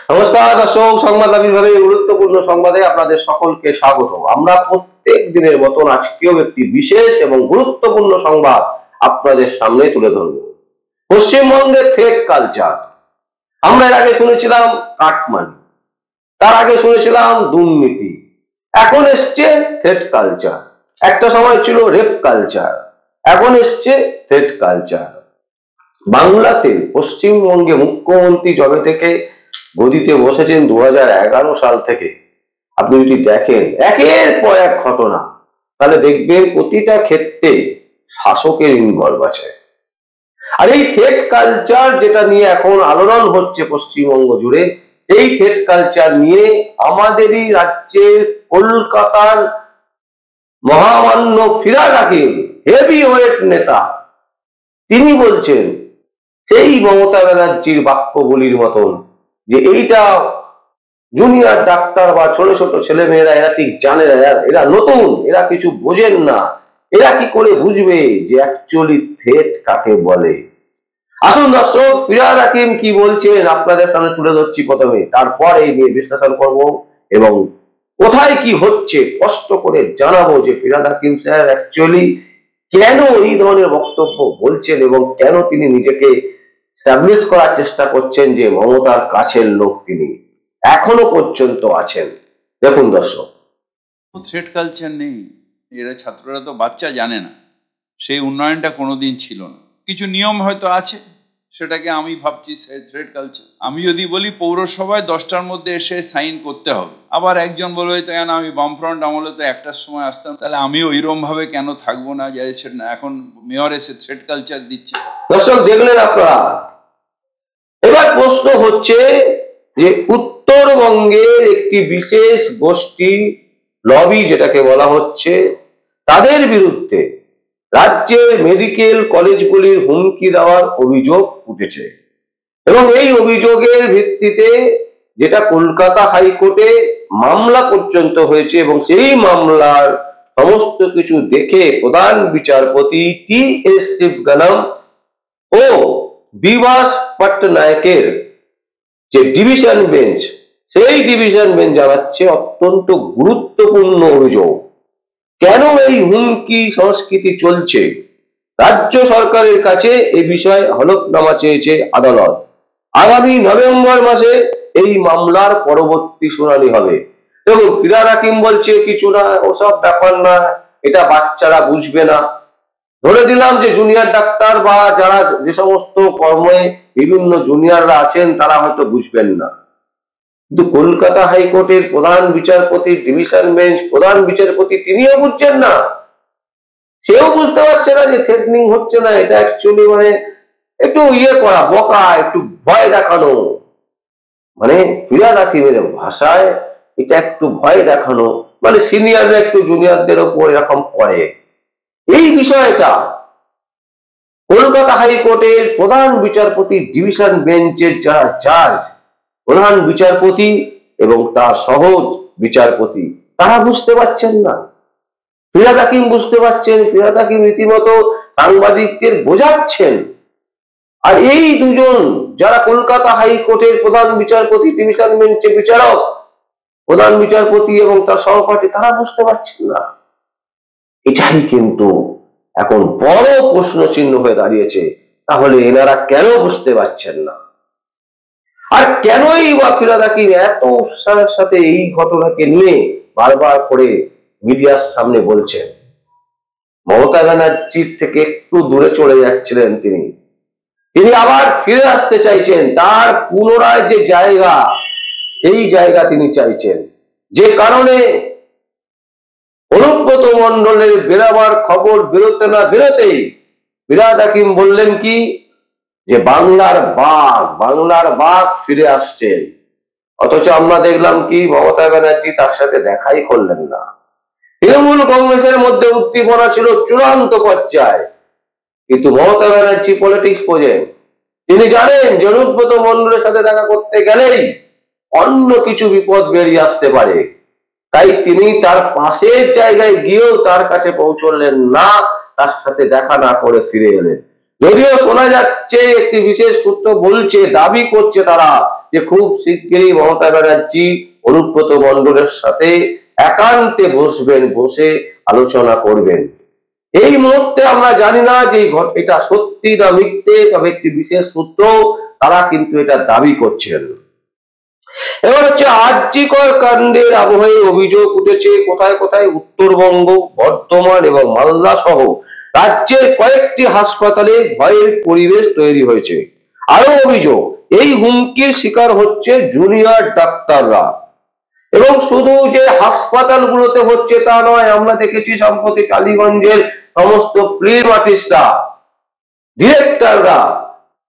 নমস্কার দর্শক, সংবাদ আবির্ভাবে গুরুত্বপূর্ণ সংবাদে আপনাদের সকলকে স্বাগত। আমরা প্রত্যেক দিনের মতন আজকেও একটি বিশেষ এবং গুরুত্বপূর্ণ সংবাদ আপনাদের সামনে তুলে ধরব। পশ্চিমবঙ্গের থ্রেড কালচার। আমরা এর আগে শুনেছিলাম কাটমানি, তার আগে শুনেছিলাম দুর্নীতি, এখন এসছে থ্রেড কালচার। একটা সময় ছিল রেপ কালচার, এখন এসছে থ্রেড কালচার। বাংলাতে পশ্চিমবঙ্গে মুখ্যমন্ত্রী যবে থেকে গদিতে বসেছেন 2011 সাল থেকে, আপনি যদি দেখেন একের পর এক ঘটনা, তাহলে দেখবেন প্রতিটা ক্ষেত্রে শাসকের ইনভলভ আছে। আর এই থ্রেড কালচার যেটা নিয়ে এখন আলোড়ন হচ্ছে পশ্চিমবঙ্গ জুড়ে, এই থ্রেড কালচার নিয়ে আমাদেরই রাজ্যের কলকাতার মহামান্য ফিরহাদ হাকিম, হেভি ওয়েট নেতা, তিনি বলছেন সেই মমতা ব্যানার্জির বাক্যগুলির মতন যে এইটা জুনিয়র ডাক্তার বা ছোট ছোট ছেলে মেয়েরা এরা ঠিক জানে না, এরা নতুন, এরা কিছু বোঝেন না, এরা কি করে বুঝবে যে অ্যাকচুয়ালি থ্রেট কাকে বলে। আসুন দর্শক, ফিরহাদ হাকিম কি বলছেন আপনাদের সামনে তুলে ধরছি প্রথমে, তারপর এই নিয়ে বিশ্লেষণ করব এবং কোথায় কি হচ্ছে কষ্ট করে জানাবো যে ফিরহাদ হাকিম স্যার অ্যাকচুয়ালি কেন এই ধরনের বক্তব্য বলছেন এবং কেন তিনি নিজেকে স্টাবলিশ করার চেষ্টা করছেন যে মমতার কাছের লোক তিনি এখনো পর্যন্ত আছেন। দেখুন দর্শক, থ্রেড কালচার নেই, এরা ছাত্ররা তো বাচ্চা জানে না, সেই উন্নয়নটা কোনোদিন ছিল না। কিছু নিয়ম হয়তো আছে, সেটাকে আমি ভাবছি থ্রেড কালচার। আমি যদি বলি পৌরসভায় 10টার মধ্যে এসে সাইন করতে হবে, আবার একজন বলবে তো কেন আমি বামফ্রন্ট আমলে তো 1টার সময় আসতাম, তাহলে আমি ওইরকম ভাবে কেন থাকবো না যে এখন মেয়র এসে থ্রেড কালচার দিচ্ছে। দর্শক দেখলেন আপনারা, এবার প্রশ্ন হচ্ছে যে উত্তরবঙ্গের একটি বিশেষ গোষ্ঠী লবি যেটাকে বলা হচ্ছে, তাদের বিরুদ্ধে রাজ্যের মেডিকেল কলেজগুলির হুমকি দেওয়ার অভিযোগ উঠেছে এবং এই অভিযোগের ভিত্তিতে যেটা কলকাতা হাইকোর্টে মামলা পর্যন্ত হয়েছে এবং সেই মামলার সমস্ত কিছু দেখে প্রধান বিচারপতি টি.এস. শিবগানম ও বিভাস পটনায়কের যে ডিভিশন বেঞ্চ, সেই ডিভিশন বেঞ্চ জানাচ্ছে অত্যন্ত গুরুত্বপূর্ণ অভিযোগ। কেন এই হুমকি সংস্কৃতি চলছে? রাজ্য সরকারের কাছে এ বিষয়ে হলফনামা চেয়েছে আদালত। আগামী নভেম্বর মাসে এই মামলার পরবর্তী শুনানি হবে। এবং ফিরহাদ হাকিম বলছে কিছু না, ওসব ব্যাপার না, এটা বাচ্চারা বুঝবে না। ধরে দিলাম যে জুনিয়র ডাক্তার বা যারা যে সমস্ত কর্মে বিভিন্ন জুনিয়ররা আছেন তারা হয়তো বুঝবেন না, কিন্তু কলকাতা হাইকোর্টের প্রধান বিচারপতি, ডিভিশন বেঞ্চ প্রধান বিচারপতি, তিনিও বুঝছেন না। সেও বুঝতে পারছে না যে থ্রেটনিং হচ্ছে না, এটা অ্যাকচুয়ালি মানে একটু করা, বকা, একটু ভয় দেখানো। মানে ফিরহাদ হাকিমের ভাষায় এটা একটু ভয় দেখানো, মানে সিনিয়ররা একটু জুনিয়রদের ওপর এরকম করে। এই বিষয়টা কলকাতা হাইকোর্টের প্রধান বিচারপতি, ডিভিশন বেঞ্চের যারা জাজ, প্রধান বিচারপতি এবং তার সহজ বিচারপতি, তারা বুঝতে পারছেন না। ফিরহাদ হাকিম বুঝতে পারছেন, ফিরহাদ হাকিম রীতিমতো সাংবাদিকদের বোঝাচ্ছেন। আর এই দুজন যারা কলকাতা হাইকোর্টের প্রধান বিচারপতি, ডিভিশন বেঞ্চের বিচারক, প্রধান বিচারপতি এবং তার সহপাঠী, তারা বুঝতে পারছেন না। এটাই কিন্তু এখন বড় প্রশ্ন চিহ্ন হয়ে দাঁড়িয়েছে। তাহলে এনারা কেন বুঝতে পারছেন না? আর কেনই বা ফিরহাদ হাকিম এত উৎসাহের সাথে এই ঘটনাকে নিয়ে বারবার করে মিডিয়ার সামনে বলছেন? মমতা ব্যানার্জির থেকে একটু দূরে চলে যাচ্ছিলেন তিনি, তিনি আবার ফিরে আসতে চাইছেন। তার পুনরায় যে জায়গা, সেই জায়গা তিনি চাইছেন। যে কারণে অনুব্রত মণ্ডলের বেরাবার খবর বেরোতে না বেরোতেই ফিরহাদ হাকিম বললেন কি, যে বাংলার বাঘ ফিরে আসছেন। অথচ আমরা দেখলাম কি, মমতা ব্যানার্জি তার সাথে দেখাই করলেন না। তৃণমূল কংগ্রেসের মধ্যে উদ্দীপনা ছিল চূড়ান্ত পর্যায়ে, কিন্তু মমতা ব্যানার্জি পলিটিক্স বোঝেন। তিনি জানেন যে অনুব্রত মণ্ডলের সাথে দেখা করতে গেলেই অন্য কিছু বিপদ বেরিয়ে আসতে পারে, তাই তিনি তার পাশের জায়গায় গিয়েও তার কাছে পৌঁছলেন না, তার সাথে দেখা না করে ফিরে এলেন। যদিও শোনা যাচ্ছে একটি বিশেষ সূত্র বলছে, দাবি করছে তারা, যে খুব শিগগিরই মমতা ব্যানার্জি অনুব্রত মণ্ডলের সাথে একান্তে বসবেন, বসে আলোচনা করবেন। এই মুহূর্তে আমরা জানি না যে এটা সত্যি না মিথ্যে, তবে একটি বিশেষ সূত্র তারা কিন্তু এটা দাবি করছেন। এবার হচ্ছে আরজিকর কাণ্ডের আবহে অভিযোগ উঠেছে কোথায় কোথায় উত্তরবঙ্গ, বর্ধমান এবং মালদা সহ রাজ্যের কয়েকটি হাসপাতালে ভয়ের পরিবেশ তৈরি হয়েছে। আরো অভিযোগ, এই হুমকির শিকার হচ্ছে জুনিয়র ডাক্তাররা। এবং শুধু যে হাসপাতালগুলোতে হচ্ছে তা নয়, আমরা দেখেছি সম্প্রতি টালিগঞ্জের সমস্ত ফিল্ম আর্টিস্টরা, ডিরেক্টররা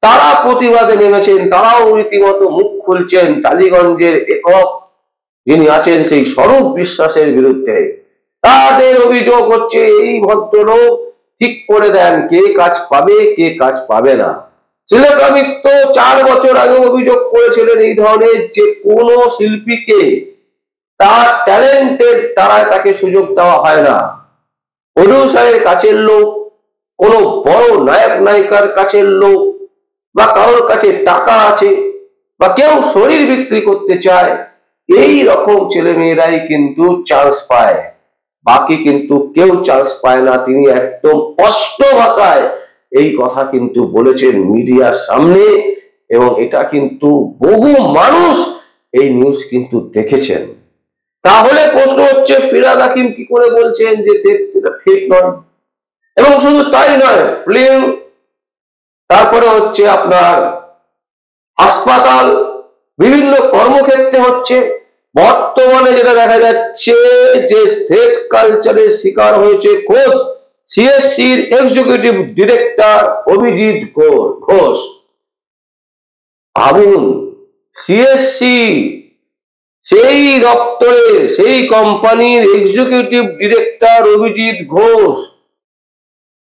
তারা প্রতিবাদে নেমেছেন, তারাও রীতিমতো মুখ খুলছেন টালিগঞ্জের একক যিনি আছেন সেই স্বরূপ বিশ্বাসের বিরুদ্ধে। তাদের অভিযোগ হচ্ছে এই ভদ্রলোক ঠিক করে দেন কে কাজ পাবে কে কাজ পাবে না। শ্রীলেখা মিত্র 4 বছর আগে অভিযোগ করেছিলেন এই ধরনের, যে কোনো শিল্পীকে তার ট্যালেন্টের দ্বারা তাকে সুযোগ দেওয়া হয় না। প্রডিউসারের কাছের লোক, কোনো বড় নায়ক নায়িকার কাছের লোক, বা কারোর কাছে টাকা আছে, বা কেউ শরীর বিক্রি করতে চায়, এই রকম ছেলে মেয়েরাই কিন্তু চান্স পায়, বাকি কিন্তু কেউ চান্স পায় না। তিনি একদম স্পষ্ট ভাষায় এই কথা কিন্তু বলেছেন মিডিয়ার সামনে, এবং এটা কিন্তু বহু মানুষ এই নিউজ কিন্তু দেখেছেন। তাহলে প্রশ্ন হচ্ছে, ফিরহাদ হাকিম কি করে বলছেন যে এটা ঠিক নয়? এবং শুধু তাই নয়, ফিল্ম, তারপরে হচ্ছে আপনার হাসপাতাল, বিভিন্ন কর্মক্ষেত্রে হচ্ছে। বর্তমানে যেটা দেখা যাচ্ছে যে থ্রেট কালচারের শিকার হয়েছে খোদ সিএসসির এক্সিকিউটিভ ডিরেক্টর অভিজিৎ ঘোষ। ভাবুন, সিএসসি সেই দপ্তরের, সেই কোম্পানির এক্সিকিউটিভ ডিরেক্টর অভিজিৎ ঘোষ,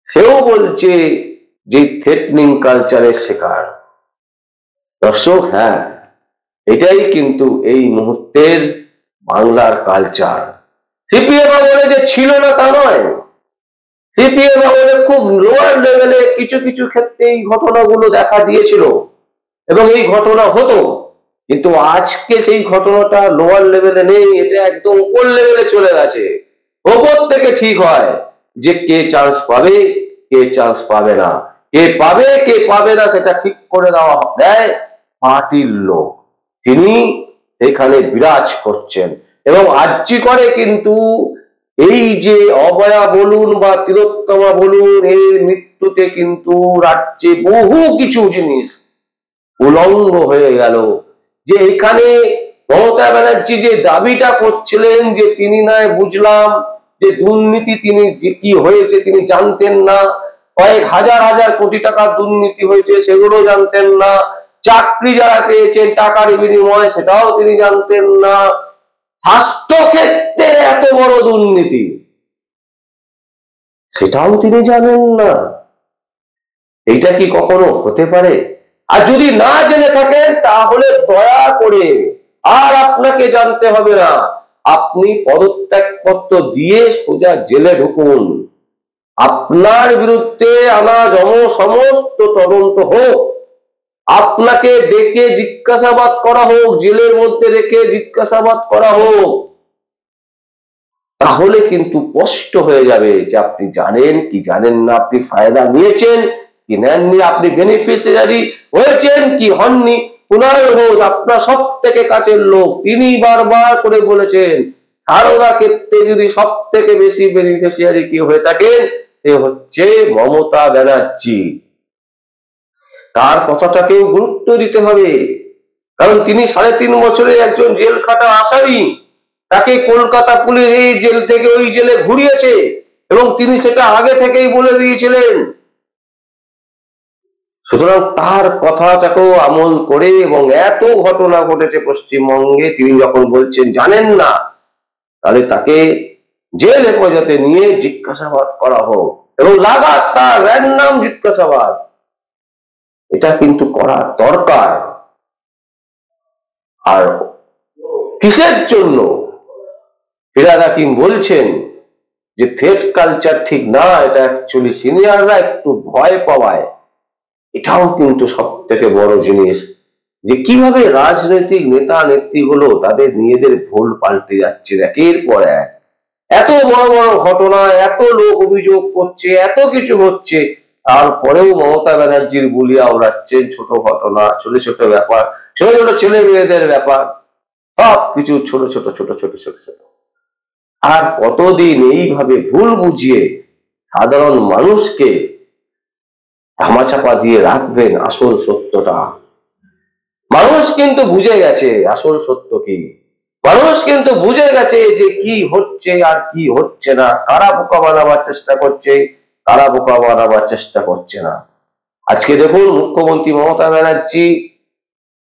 সেও বলছে যে থ্রেটনিং কালচারের শিকার। দর্শক, হ্যাঁ, এটাই কিন্তু এই মুহূর্তের বাংলার কালচার। সিপিএম বলে যে ছিল না তা নয়, সিপিএম বলে খুব লোয়ার লেভেলে কিছু কিছু ক্ষেত্রে এই ঘটনাগুলো দেখা দিয়েছিল এবং এই ঘটনা হতো, কিন্তু আজকে সেই ঘটনাটা লোয়ার লেভেলে নেই, এটা একদম উপর লেভেলে চলে গেছে। ওপর থেকে ঠিক হয় যে কে চান্স পাবে কে চান্স পাবে না, কে পাবে কে পাবে না সেটা ঠিক করে দেওয়া দেয় পার্টির লোক, তিনি সেখানে বিরাজ করছেন। এবং আর্জি করে কিন্তু এই যে অভয়া বলুন বা তিলোত্তমা বলুন, এর মৃত্যুতে কিন্তু রাজ্যে বহু কিছু জিনিস উলঙ্গ হয়ে গেল। যে এখানে মমতা ব্যানার্জি যে দাবিটা করছিলেন যে তিনি নয়, বুঝলাম যে দুর্নীতি তিনি যে কি হয়েছে তিনি জানতেন না, কয়েক হাজার হাজার কোটি টাকার দুর্নীতি হয়েছে সেগুলো জানতেন না, চাকরি যারা পেয়েছেন টাকার বিনিময়ে সেটাও তিনি জানতেন না, স্বাস্থ্য ক্ষেত্রে এত বড় দুর্নীতি সেটাও তিনি জানেন না। এইটা কি কখনো হতে পারে? আর যদি না জেনে থাকেন তাহলে দয়া করে আর আপনাকে জানতে হবে না, আপনি পদত্যাগপত্র দিয়ে সোজা জেলে ঢুকুন, আপনার বিরুদ্ধে আনা সমস্ত তদন্ত হোক, আপনাকে ডেকে জিজ্ঞাসাবাদ করা হোক, জেলের মধ্যে রেখে জিজ্ঞাসাবাদ করা হোক, তাহলে কিন্তু স্পষ্ট হয়ে যাবে যে আপনি জানেন কি জানেন না, আপনি ফায়দা নিয়েছেন কি নেননি, আপনি বেনিফিশিয়ারি হয়েছেন কি হননি। কুণাল ঘোষ আপনার সব থেকে কাছের লোক, তিনি বারবার করে বলেছেন সারদা ক্ষেত্রে যদি সব থেকে বেশি বেনিফিশিয়ারি কি হয়ে থাকেন সে হচ্ছে মমতা ব্যানার্জি। তার কথাটাকেও গুরুত্ব দিতে হবে, কারণ তিনি 3.5 বছরে একজন জেল খাটা আসামি, তাকে কলকাতা পুলিশ এই জেল থেকে ওই জেলে ঘুরিয়েছে এবং তিনি সেটা আগে থেকেই বলে দিয়েছিলেন। সুতরাং তার কথাটাকেও আমল করে, এবং এত ঘটনা ঘটেছে পশ্চিমবঙ্গে, তিনি যখন বলছেন জানেন না, তাহলে তাকে জেল হেফাজতে নিয়ে জিজ্ঞাসাবাদ করা হোক এবং লাগাতার র্যান্ডম জিজ্ঞাসাবাদ, এটা কিন্তু করা দরকার। আর কিসের জন্য ফিরহাদ হাকিম বলছেন যে থ্রেট কালচার ঠিক না, এটা অ্যাকচুয়ালি সিনিয়ররা একটু ভয় পাওয়ায় এটাও কিন্তু সব থেকে বড় জিনিস, যে কিভাবে রাজনৈতিক নেতা নেত্রীগুলো তাদের নিজেদের ভুল পাল্টে যাচ্ছে একের পর এক। এত বড় বড় ঘটনা, এত লোক অভিযোগ করছে, এত কিছু হচ্ছে, তারপরেও মমতা ব্যানার্জির বুলিয়া ওড়াচ্ছেন ছোট ঘটনা, ছোট ছোট ব্যাপার, ছোট ছোট ছেলে মেয়েদের ব্যাপার, সব কিছু ছোট ছোট ছোট ছোট ছোট ছোট। আর কতদিন এইভাবে ভুল বুঝিয়ে সাধারণ মানুষকে ধামাচাপা দিয়ে রাখবেন আসল সত্যটা? মানুষ কিন্তু বুঝে গেছে আসল সত্য কি, মানুষ কিন্তু বুঝে গেছে যে কি হচ্ছে আর কি হচ্ছে না, কারা বোকা বানাবার চেষ্টা করছে, কারা বোকা বানাবার চেষ্টা করছে না। আজকে দেখুন, মুখ্যমন্ত্রী মমতা ব্যানার্জি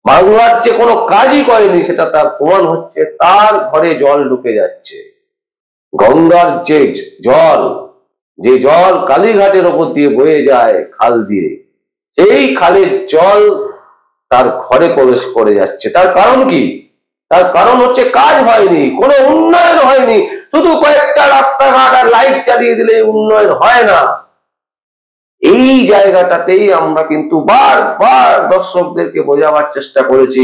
বাংলার যে কোনো কাজই করেনি সেটা তার প্রমাণ হচ্ছে। তার ঘরে জল ঢুকে যাচ্ছে, গঙ্গার যে জল কালীঘাটের ওপর দিয়ে বয়ে যায় খাল দিয়ে, সেই খালের জল তার ঘরে প্রবেশ করে যাচ্ছে। তার কারণ কি? তার কারণ হচ্ছে কাজ হয়নি, কোনো উন্নয়ন হয়নি। শুধু কয়েকটা রাস্তাঘাট আর লাইট চালিয়ে দিলে উন্নয়ন হয় না। এই জায়গাটাতেই আমরা কিন্তু বারবার দর্শকদেরকে বোঝাবার চেষ্টা করেছি,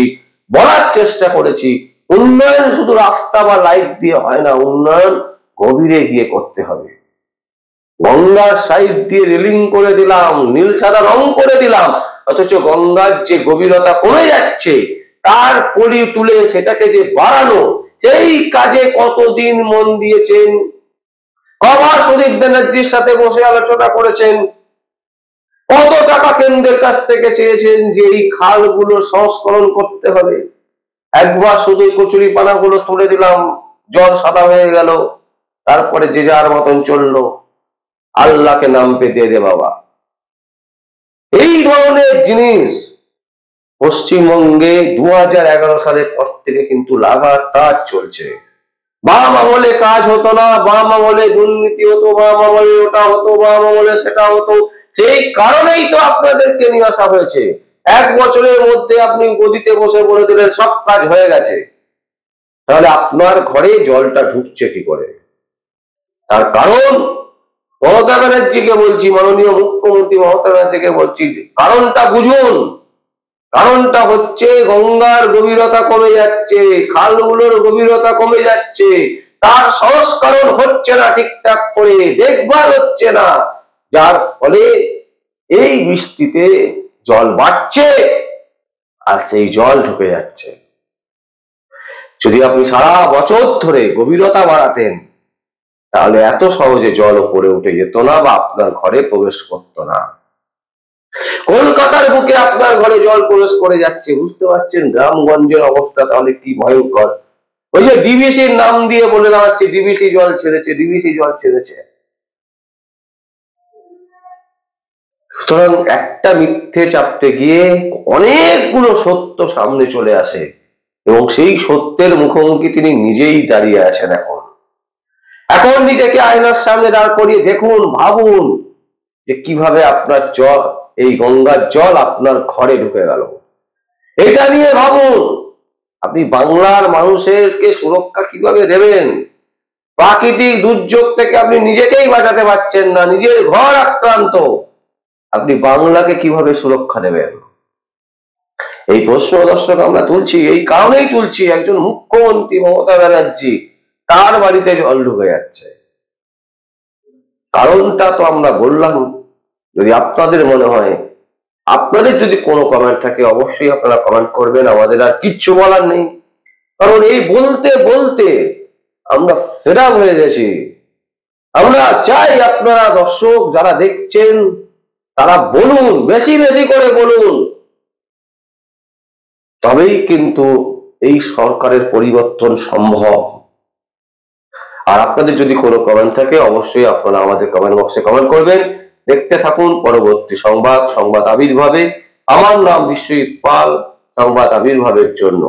বলার চেষ্টা করেছি, উন্নয়ন শুধু রাস্তা বা লাইট দিয়ে হয় না, উন্নয়ন গভীরে গিয়ে করতে হবে। গঙ্গার সাইড দিয়ে রেলিং করে দিলাম, নীল সাদা রং করে দিলাম, অথচ গঙ্গার যে গভীরতা কমে যাচ্ছে তার পলি তুলে সেটাকে যে বাড়ানো, সেই কাজে কতদিন মন দিয়েছেন, কবার সুদীপ ব্যানার্জির সাথে বসে আলোচনা করেছেন, কত টাকা কেন্দ্রের কাছ থেকে চেয়েছেন যে এই খালগুলো সংস্করণ করতে হবে। একবার শুধু কচুরি পানাগুলো তুলে দিলাম, জল সাদা হয়ে গেল, তারপরে যে যার মতন চললো, আল্লাহকে নাম পেতে দে বাবা। এই ধরনের জিনিস পশ্চিমবঙ্গে 2011 সালের পর থেকে কিন্তু লাগাতার চলছে। বাম আমলে কাজ হতো না, বাম আমলে দুর্নীতি হতো, বাম আমলে ওটা হতো, বাম আমলে সেটা হতো, সেই কারণেই তো আপনাদেরকে নিয়ে আসা হয়েছে। 1 বছরের মধ্যে আপনি গদিতে বসে বলে দিলেন সব কাজ হয়ে গেছে, তাহলে আপনার ঘরে জলটা ঢুকছে কি করে? তার কারণ মমতা ব্যানার্জিকে বলছি, মাননীয় মুখ্যমন্ত্রী মমতা ব্যানার্জিকে বলছি, কারণটা বুঝুন। কারণটা হচ্ছে গঙ্গার গভীরতা কমে যাচ্ছে, খালগুলোর গভীরতা কমে যাচ্ছে, তার সংস্করণ হচ্ছে না ঠিকঠাক করে, দেখভাল হচ্ছে না, যার ফলে এই বৃষ্টিতে জল বাড়ছে আর সেই জল ঢুকে যাচ্ছে। যদি আপনি সারা বছর ধরে গভীরতা বাড়াতেন তাহলে এত সহজে জল উপরে উঠে যেত না বা আপনার ঘরে প্রবেশ করতো না। কলকাতার বুকে আপনার ঘরে জল প্রবেশ করে যাচ্ছে, বুঝতে পারছেন গ্রামগঞ্জের অবস্থা তাহলে কি ভয়ঙ্কর। ওই যে ডিবিসির নাম দিয়ে বলে দেওয়া হচ্ছে ডিবিসি জল ছেড়েছে, ডিবিসি জল ছেড়েছে। সুতরাং একটা মিথ্যে চাপতে গিয়ে অনেকগুলো সত্য সামনে চলে আসে এবং সেই সত্যের মুখোমুখি তিনি নিজেই দাঁড়িয়ে আছেন। এখন নিজেকে আয়নার সামনে দাঁড় করিয়ে দেখুন, ভাবুন যে কিভাবে আপনার জল, এই গঙ্গার জল আপনার ঘরে ঢুকে গেল। এটা নিয়ে ভাবুন আপনি বাংলার মানুষেরকে সুরক্ষা কিভাবে দেবেন। প্রাকৃতিক দুর্যোগ থেকে আপনি নিজেকেই বাঁচাতে পারছেন না, নিজের ঘর আক্রান্ত, আপনি বাংলাকে কিভাবে সুরক্ষা দেবেন? এই প্রশ্ন দর্শক আমরা তুলছি, এই কারণেই তুলছি, একজন মুখ্যমন্ত্রী মমতা ব্যানার্জি তার বাড়িতে জল ঢুকে যাচ্ছে। কারণটা তো আমরা বললাম। যদি আপনাদের মনে হয়, আপনাদের যদি কোনো কমেন্ট থাকে অবশ্যই আপনারা কমেন্ট করবেন, আমাদের আর কিচ্ছু বলার নেই। কারণ এই বলতে বলতে আমরা ফেরা হয়ে গেছি। আমরা চাই আপনারা দর্শক যারা দেখছেন তারা বলুন, বেশি বেশি করে বলুন, তবেই কিন্তু এই সরকারের পরিবর্তন সম্ভব। আর আপনাদের যদি কোনো কমেন্ট থাকে অবশ্যই আপনারা আমাদের কমেন্ট বক্সে কমেন্ট করবেন। দেখতে থাকুন পরবর্তী সংবাদ আবির্ভাবে। আমার নাম বিশ্বজিৎ পাল, সংবাদ আবির্ভাবের জন্য।